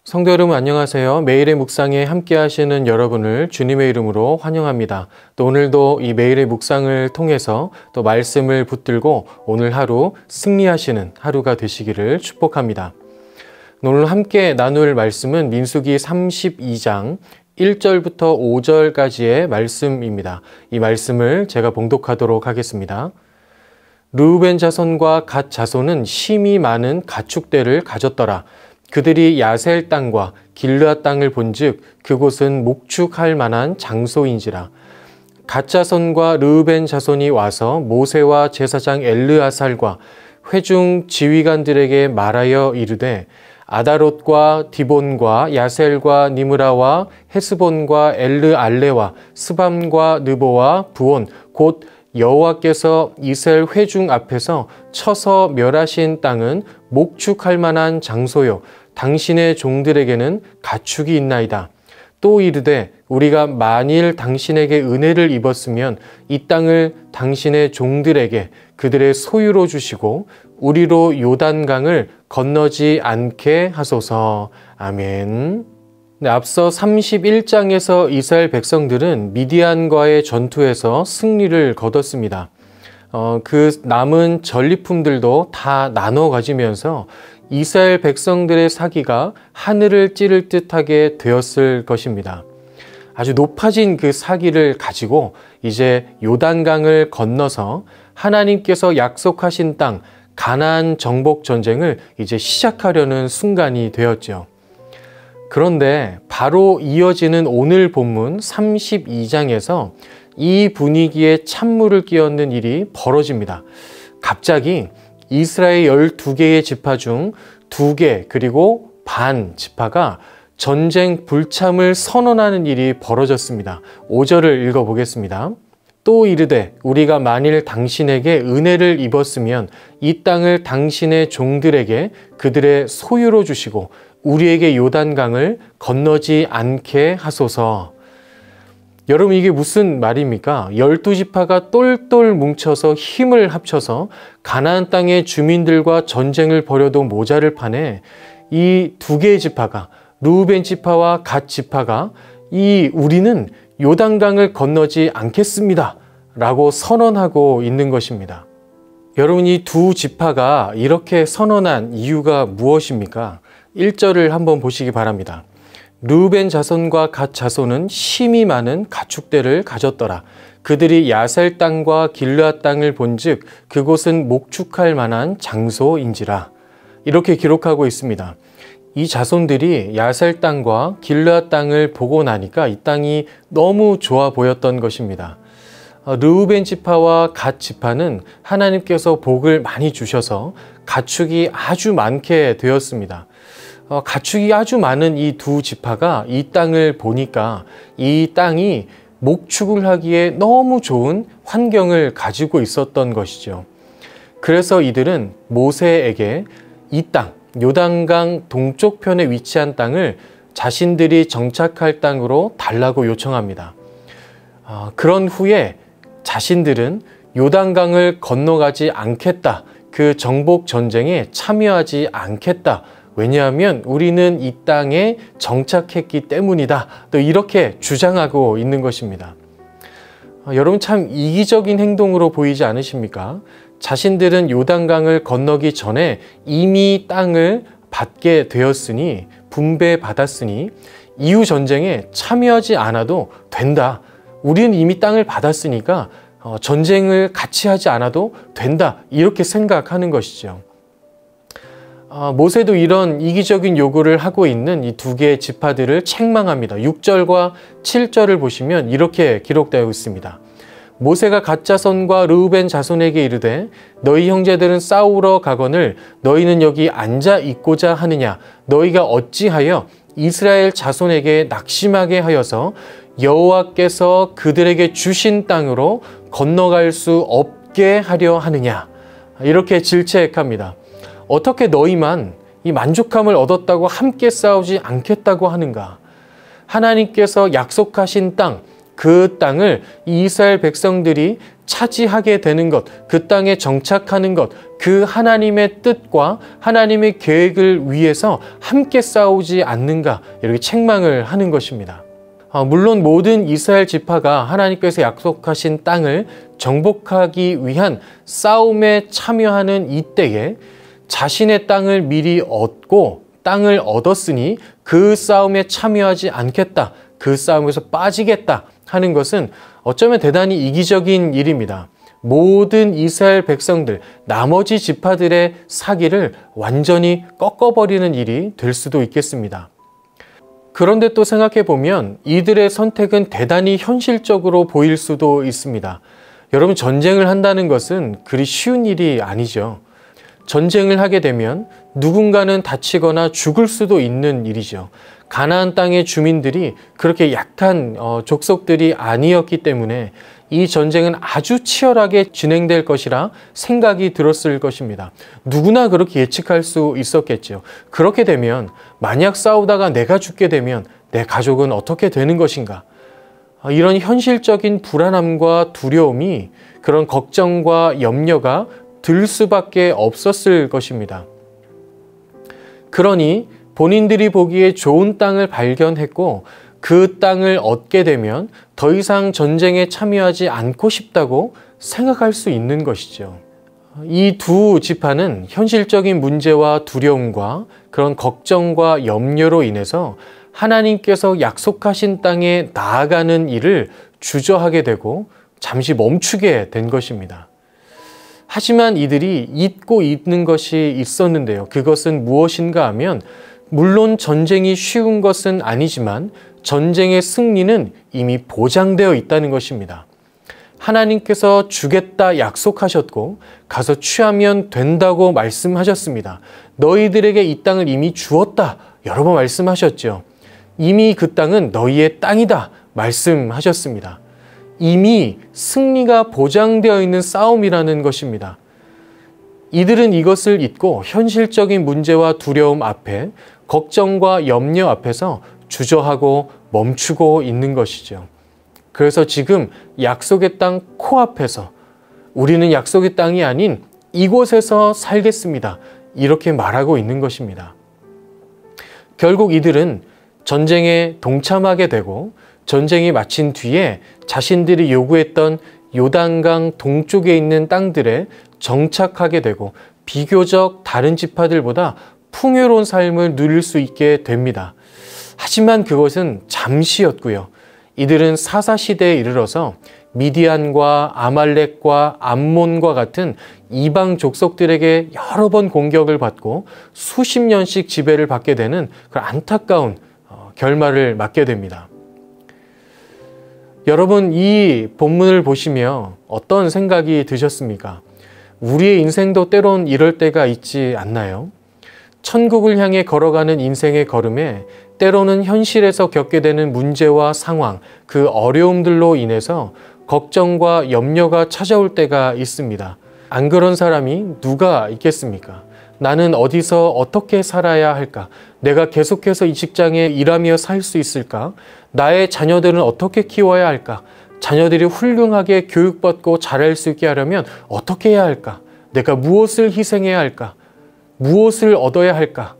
성도 여러분 안녕하세요. 매일의 묵상에 함께 하시는 여러분을 주님의 이름으로 환영합니다. 또 오늘도 이 매일의 묵상을 통해서 또 말씀을 붙들고 오늘 하루 승리하시는 하루가 되시기를 축복합니다. 오늘 함께 나눌 말씀은 민수기 32장 1절부터 5절까지의 말씀입니다. 이 말씀을 제가 봉독하도록 하겠습니다. 르우벤 자손과 갓 자손은 심이 많은 가축대를 가졌더라. 그들이 야셀 땅과 길르앗 땅을 본즉 그곳은 목축할 만한 장소인지라. 갓 자손과 르우벤 자손이 와서 모세와 제사장 엘르아살과 회중 지휘관들에게 말하여 이르되 아다롯과 디본과 야셀과 니므라와 헤스본과 엘르알레와 스밤과 느보와 부온 곧 여호와께서 이스라엘 회중 앞에서 쳐서 멸하신 땅은 목축할 만한 장소요 당신의 종들에게는 가축이 있나이다. 또 이르되 우리가 만일 당신에게 은혜를 입었으면 이 땅을 당신의 종들에게 그들의 소유로 주시고 우리로 요단강을 건너지 않게 하소서. 아멘. 앞서 31장에서 이스라엘 백성들은 미디안과의 전투에서 승리를 거뒀습니다. 그 남은 전리품들도 다 나눠 가지면서 이스라엘 백성들의 사기가 하늘을 찌를 듯하게 되었을 것입니다. 아주 높아진 그 사기를 가지고 이제 요단강을 건너서 하나님께서 약속하신 땅 가나안 정복 전쟁을 이제 시작하려는 순간이 되었죠. 그런데 바로 이어지는 오늘 본문 32장에서 이 분위기에 찬물을 끼얹는 일이 벌어집니다. 갑자기 이스라엘 12개의 지파 중 2개 그리고 반 지파가 전쟁 불참을 선언하는 일이 벌어졌습니다. 5절을 읽어보겠습니다. 또 이르되 우리가 만일 당신에게 은혜를 입었으면 이 땅을 당신의 종들에게 그들의 소유로 주시고 우리에게 요단강을 건너지 않게 하소서. 여러분 이게 무슨 말입니까? 12지파가 똘똘 뭉쳐서 힘을 합쳐서 가나안 땅의 주민들과 전쟁을 벌여도 모자를 판에 이 2개의 지파가 르우벤 지파와 갓 지파가 우리는 요단강을 건너지 않겠습니다 라고 선언하고 있는 것입니다. 여러분 이 2 지파가 이렇게 선언한 이유가 무엇입니까? 1절을 한번 보시기 바랍니다. 르우벤 자손과 갓 자손은 심이 많은 가축대를 가졌더라. 그들이 야셀 땅과 길르앗 땅을 본즉 그곳은 목축할 만한 장소인지라. 이렇게 기록하고 있습니다. 이 자손들이 야셀 땅과 길르앗 땅을 보고 나니까 이 땅이 너무 좋아 보였던 것입니다. 르우벤 지파와 갓 지파는 하나님께서 복을 많이 주셔서 가축이 아주 많게 되었습니다. 가축이 아주 많은 이 2 지파가 이 땅을 보니까 이 땅이 목축을 하기에 너무 좋은 환경을 가지고 있었던 것이죠. 그래서 이들은 모세에게 이 땅, 요단강 동쪽 편에 위치한 땅을 자신들이 정착할 땅으로 달라고 요청합니다. 그런 후에 자신들은 요단강을 건너가지 않겠다. 그 정복 전쟁에 참여하지 않겠다. 왜냐하면 우리는 이 땅에 정착했기 때문이다. 또 이렇게 주장하고 있는 것입니다. 여러분 참 이기적인 행동으로 보이지 않으십니까? 자신들은 요단강을 건너기 전에 이미 땅을 받게 되었으니 분배받았으니 이후 전쟁에 참여하지 않아도 된다. 우리는 이미 땅을 받았으니까 전쟁을 같이 하지 않아도 된다. 이렇게 생각하는 것이죠. 모세도 이런 이기적인 요구를 하고 있는 이 2개의 지파들을 책망합니다. 6절과 7절을 보시면 이렇게 기록되어 있습니다. 모세가 갓 자손과 르우벤 자손에게 이르되 너희 형제들은 싸우러 가거늘 너희는 여기 앉아 있고자 하느냐. 너희가 어찌하여 이스라엘 자손에게 낙심하게 하여서 여호와께서 그들에게 주신 땅으로 건너갈 수 없게 하려 하느냐. 이렇게 질책합니다. 어떻게 너희만 이 만족함을 얻었다고 함께 싸우지 않겠다고 하는가? 하나님께서 약속하신 땅, 그 땅을 이스라엘 백성들이 차지하게 되는 것, 그 땅에 정착하는 것, 그 하나님의 뜻과 하나님의 계획을 위해서 함께 싸우지 않는가, 이렇게 책망을 하는 것입니다. 물론 모든 이스라엘 지파가 하나님께서 약속하신 땅을 정복하기 위한 싸움에 참여하는 이때에 자신의 땅을 미리 얻고 땅을 얻었으니 그 싸움에 참여하지 않겠다, 그 싸움에서 빠지겠다 하는 것은 어쩌면 대단히 이기적인 일입니다. 모든 이스라엘 백성들, 나머지 지파들의 사기를 완전히 꺾어버리는 일이 될 수도 있겠습니다. 그런데 또 생각해 보면 이들의 선택은 대단히 현실적으로 보일 수도 있습니다. 여러분, 전쟁을 한다는 것은 그리 쉬운 일이 아니죠. 전쟁을 하게 되면 누군가는 다치거나 죽을 수도 있는 일이죠. 가나안 땅의 주민들이 그렇게 약한 족속들이 아니었기 때문에 이 전쟁은 아주 치열하게 진행될 것이라 생각이 들었을 것입니다. 누구나 그렇게 예측할 수 있었겠죠. 그렇게 되면 만약 싸우다가 내가 죽게 되면 내 가족은 어떻게 되는 것인가? 이런 현실적인 불안함과 두려움이, 그런 걱정과 염려가 들 수밖에 없었을 것입니다. 그러니 본인들이 보기에 좋은 땅을 발견했고 그 땅을 얻게 되면 더 이상 전쟁에 참여하지 않고 싶다고 생각할 수 있는 것이죠. 이 두 지파는 현실적인 문제와 두려움과 그런 걱정과 염려로 인해서 하나님께서 약속하신 땅에 나아가는 일을 주저하게 되고 잠시 멈추게 된 것입니다. 하지만 이들이 잊고 있는 것이 있었는데요. 그것은 무엇인가 하면, 물론 전쟁이 쉬운 것은 아니지만 전쟁의 승리는 이미 보장되어 있다는 것입니다. 하나님께서 주겠다 약속하셨고 가서 취하면 된다고 말씀하셨습니다. 너희들에게 이 땅을 이미 주었다 여러 번 말씀하셨죠. 이미 그 땅은 너희의 땅이다 말씀하셨습니다. 이미 승리가 보장되어 있는 싸움이라는 것입니다. 이들은 이것을 잊고 현실적인 문제와 두려움 앞에, 걱정과 염려 앞에서 주저하고 멈추고 있는 것이죠. 그래서 지금 약속의 땅 코앞에서 우리는 약속의 땅이 아닌 이곳에서 살겠습니다, 이렇게 말하고 있는 것입니다. 결국 이들은 전쟁에 동참하게 되고 전쟁이 마친 뒤에 자신들이 요구했던 요단강 동쪽에 있는 땅들에 정착하게 되고 비교적 다른 지파들보다 풍요로운 삶을 누릴 수 있게 됩니다. 하지만 그것은 잠시였고요. 이들은 사사시대에 이르러서 미디안과 아말렉과 암몬과 같은 이방 족속들에게 여러 번 공격을 받고 수십 년씩 지배를 받게 되는 그 안타까운 결말을 맞게 됩니다. 여러분, 이 본문을 보시며 어떤 생각이 드셨습니까? 우리의 인생도 때론 이럴 때가 있지 않나요? 천국을 향해 걸어가는 인생의 걸음에 때로는 현실에서 겪게 되는 문제와 상황, 그 어려움들로 인해서 걱정과 염려가 찾아올 때가 있습니다. 안 그런 사람이 누가 있겠습니까? 나는 어디서 어떻게 살아야 할까? 내가 계속해서 이 직장에 일하며 살 수 있을까? 나의 자녀들은 어떻게 키워야 할까? 자녀들이 훌륭하게 교육받고 잘할 수 있게 하려면 어떻게 해야 할까? 내가 무엇을 희생해야 할까? 무엇을 얻어야 할까?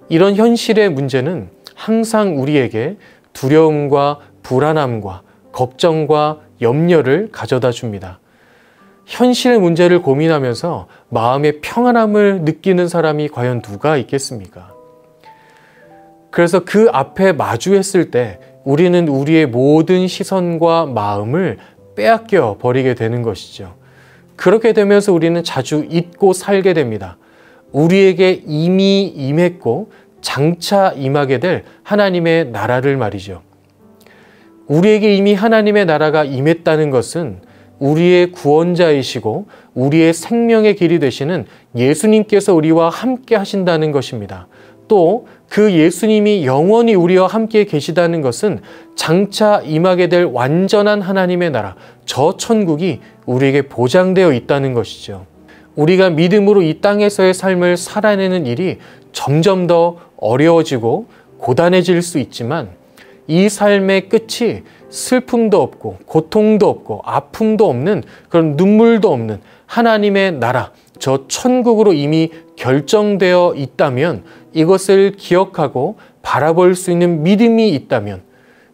이런 현실의 문제는 항상 우리에게 두려움과 불안함과 걱정과 염려를 가져다 줍니다. 현실의 문제를 고민하면서 마음의 평안함을 느끼는 사람이 과연 누가 있겠습니까? 그래서 그 앞에 마주했을 때 우리는 우리의 모든 시선과 마음을 빼앗겨 버리게 되는 것이죠. 그렇게 되면서 우리는 자주 잊고 살게 됩니다. 우리에게 이미 임했고 장차 임하게 될 하나님의 나라를 말이죠. 우리에게 이미 하나님의 나라가 임했다는 것은 우리의 구원자이시고 우리의 생명의 길이 되시는 예수님께서 우리와 함께 하신다는 것입니다. 또 그 예수님이 영원히 우리와 함께 계시다는 것은 장차 임하게 될 완전한 하나님의 나라, 저 천국이 우리에게 보장되어 있다는 것이죠. 우리가 믿음으로 이 땅에서의 삶을 살아내는 일이 점점 더 어려워지고 고단해질 수 있지만 이 삶의 끝이 슬픔도 없고 고통도 없고 아픔도 없는 그런 눈물도 없는 하나님의 나라, 저 천국으로 이미 결정되어 있다면, 이것을 기억하고 바라볼 수 있는 믿음이 있다면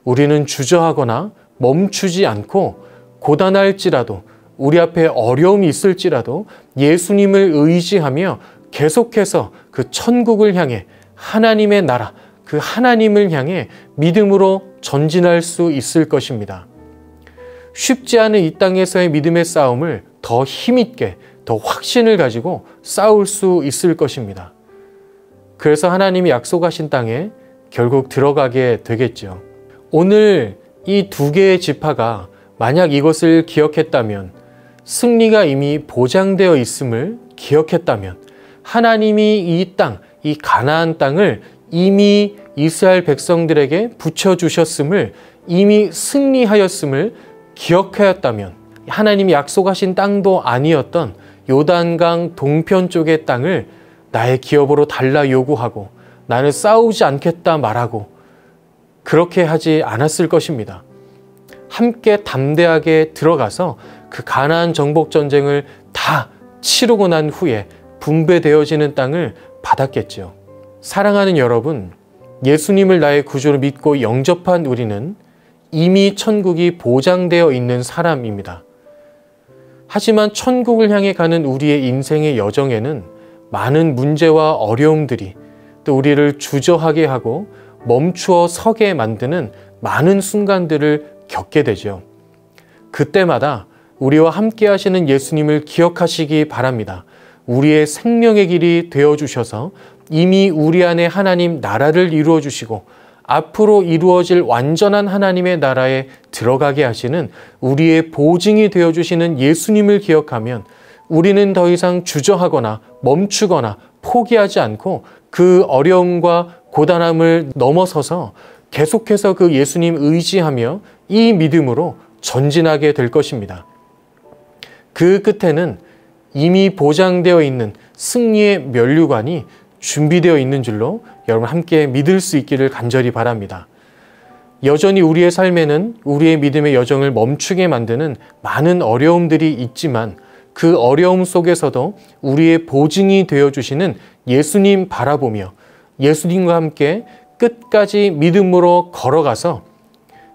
우리는 주저하거나 멈추지 않고 고단할지라도, 우리 앞에 어려움이 있을지라도 예수님을 의지하며 계속해서 그 천국을 향해, 하나님의 나라, 그 하나님을 향해 믿음으로 전진할 수 있을 것입니다. 쉽지 않은 이 땅에서의 믿음의 싸움을 더 힘있게, 더 확신을 가지고 싸울 수 있을 것입니다. 그래서 하나님이 약속하신 땅에 결국 들어가게 되겠죠. 오늘 이 두 개의 지파가 만약 이것을 기억했다면, 승리가 이미 보장되어 있음을 기억했다면, 하나님이 이 땅, 이 가나안 땅을 이미 이스라엘 백성들에게 붙여주셨음을, 이미 승리하였음을 기억하였다면, 하나님이 약속하신 땅도 아니었던 요단강 동편 쪽의 땅을 나의 기업으로 달라 요구하고 나는 싸우지 않겠다 말하고 그렇게 하지 않았을 것입니다. 함께 담대하게 들어가서 그 가나안 정복 전쟁을 다 치르고 난 후에 분배되어지는 땅을 받았겠지요. 사랑하는 여러분, 예수님을 나의 구주로 믿고 영접한 우리는 이미 천국이 보장되어 있는 사람입니다. 하지만 천국을 향해 가는 우리의 인생의 여정에는 많은 문제와 어려움들이, 또 우리를 주저하게 하고 멈추어 서게 만드는 많은 순간들을 겪게 되죠. 그때마다 우리와 함께 하시는 예수님을 기억하시기 바랍니다. 우리의 생명의 길이 되어주셔서 이미 우리 안에 하나님 나라를 이루어 주시고 앞으로 이루어질 완전한 하나님의 나라에 들어가게 하시는 우리의 보증이 되어주시는 예수님을 기억하면 우리는 더 이상 주저하거나 멈추거나 포기하지 않고 그 어려움과 고단함을 넘어서서 계속해서 그 예수님 의지하며 이 믿음으로 전진하게 될 것입니다. 그 끝에는 이미 보장되어 있는 승리의 면류관이 준비되어 있는 줄로 여러분 함께 믿을 수 있기를 간절히 바랍니다. 여전히 우리의 삶에는 우리의 믿음의 여정을 멈추게 만드는 많은 어려움들이 있지만 그 어려움 속에서도 우리의 보증이 되어주시는 예수님 바라보며 예수님과 함께 끝까지 믿음으로 걸어가서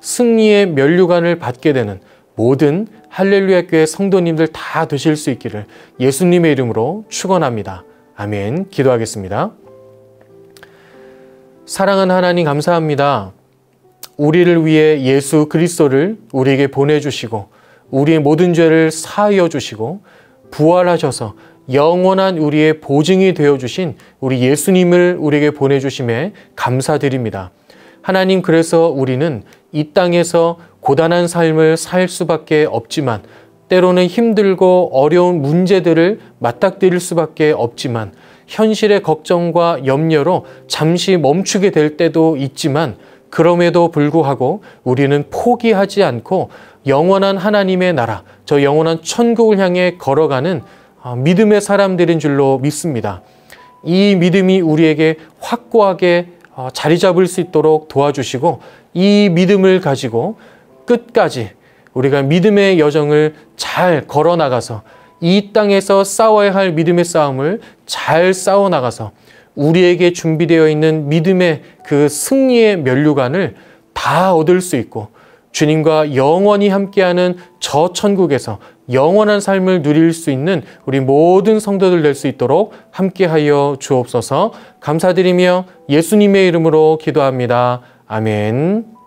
승리의 면류관을 받게 되는 모든 할렐루야 교회 성도님들 다 되실 수 있기를 예수님의 이름으로 축원합니다. 아멘. 기도하겠습니다. 사랑하는 하나님 감사합니다. 우리를 위해 예수 그리스도를 우리에게 보내주시고 우리의 모든 죄를 사하여 주시고 부활하셔서 영원한 우리의 보증이 되어주신 우리 예수님을 우리에게 보내주심에 감사드립니다. 하나님, 그래서 우리는 이 땅에서 고단한 삶을 살 수밖에 없지만 때로는 힘들고 어려운 문제들을 맞닥뜨릴 수밖에 없지만 현실의 걱정과 염려로 잠시 멈추게 될 때도 있지만 그럼에도 불구하고 우리는 포기하지 않고 영원한 하나님의 나라, 저 영원한 천국을 향해 걸어가는 믿음의 사람들인 줄로 믿습니다. 이 믿음이 우리에게 확고하게 자리 잡을 수 있도록 도와주시고 이 믿음을 가지고 끝까지 우리가 믿음의 여정을 잘 걸어나가서 이 땅에서 싸워야 할 믿음의 싸움을 잘 싸워나가서 우리에게 준비되어 있는 믿음의 그 승리의 면류관을 다 얻을 수 있고 주님과 영원히 함께하는 저 천국에서 영원한 삶을 누릴 수 있는 우리 모든 성도들 될 수 있도록 함께하여 주옵소서. 감사드리며 예수님의 이름으로 기도합니다. 아멘.